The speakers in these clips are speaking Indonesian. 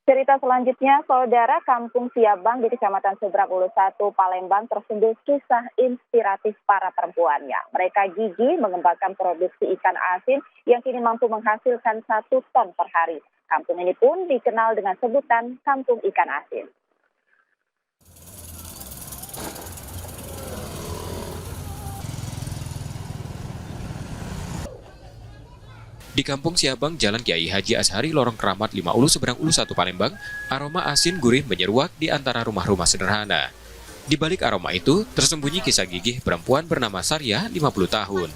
Cerita selanjutnya, saudara, Kampung Siabang di Kecamatan Seberang Ulus 1, Palembang tersendiri kisah inspiratif para perempuannya. Mereka gigih mengembangkan produksi ikan asin yang kini mampu menghasilkan 1 ton per hari. Kampung ini pun dikenal dengan sebutan Kampung Ikan Asin. Di Kampung Siabang, Jalan Kiai Haji Ashari, Lorong Keramat 5 Ulu, Seberang Ulu 1, Palembang, aroma asin gurih menyeruak di antara rumah-rumah sederhana. Di balik aroma itu, tersembunyi kisah gigih perempuan bernama Saryah, 50 tahun.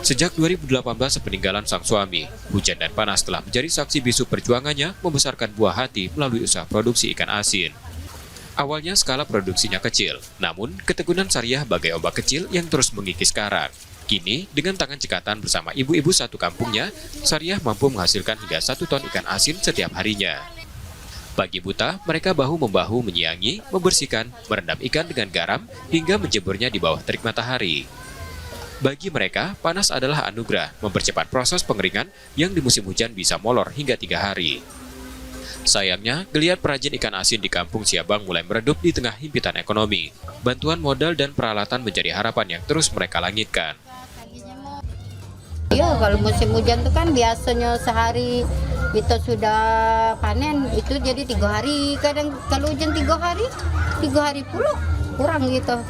Sejak 2018 sepeninggalan sang suami, hujan dan panas telah menjadi saksi bisu perjuangannya membesarkan buah hati melalui usaha produksi ikan asin. Awalnya skala produksinya kecil, namun ketekunan Saryah bagai ombak kecil yang terus mengikis karang. Kini, dengan tangan cekatan bersama ibu-ibu satu kampungnya, Saryah mampu menghasilkan hingga 1 ton ikan asin setiap harinya. Pagi buta, mereka bahu-membahu menyiangi, membersihkan, merendam ikan dengan garam, hingga menjeburnya di bawah terik matahari. Bagi mereka, panas adalah anugerah, mempercepat proses pengeringan yang di musim hujan bisa molor hingga 3 hari. Sayangnya, geliat perajin ikan asin di Kampung Siabang mulai meredup di tengah himpitan ekonomi. Bantuan modal dan peralatan menjadi harapan yang terus mereka langitkan. Iya, kalau musim hujan itu kan biasanya sehari kita sudah panen itu jadi 3 hari. Kadang kalau hujan 3 hari pula kurang gitu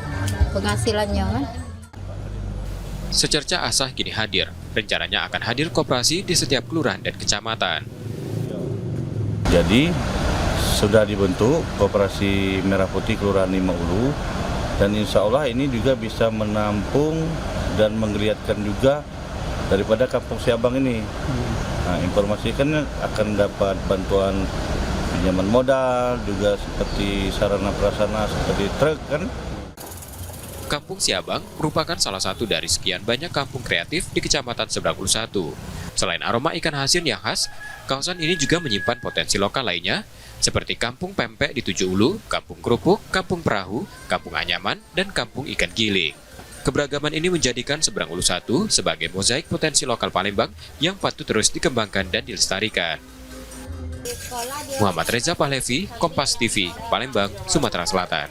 penghasilannya kan. Secerca asah kini hadir. Rencananya akan hadir koperasi di setiap kelurahan dan kecamatan. Jadi sudah dibentuk Koperasi Merah Putih Kelurahan 5 Ulu, dan insya Allah ini juga bisa menampung dan menggeliatkan juga daripada Kampung Siabang ini. Nah, informasi kan akan dapat bantuan pinjaman modal, juga seperti sarana prasarana seperti truk kan. Kampung Siabang merupakan salah satu dari sekian banyak kampung kreatif di Kecamatan Seberang Ulu 1. Selain aroma ikan asin yang khas, kawasan ini juga menyimpan potensi lokal lainnya, seperti Kampung Pempek di 7 Ulu, Kampung Kerupuk, Kampung Perahu, Kampung Anyaman, dan Kampung Ikan Giling. Keberagaman ini menjadikan Seberang Ulu 1 sebagai mozaik potensi lokal Palembang yang patut terus dikembangkan dan dilestarikan. Muhammad Reza Pahlevi, Kompas TV, Palembang, Sumatera Selatan.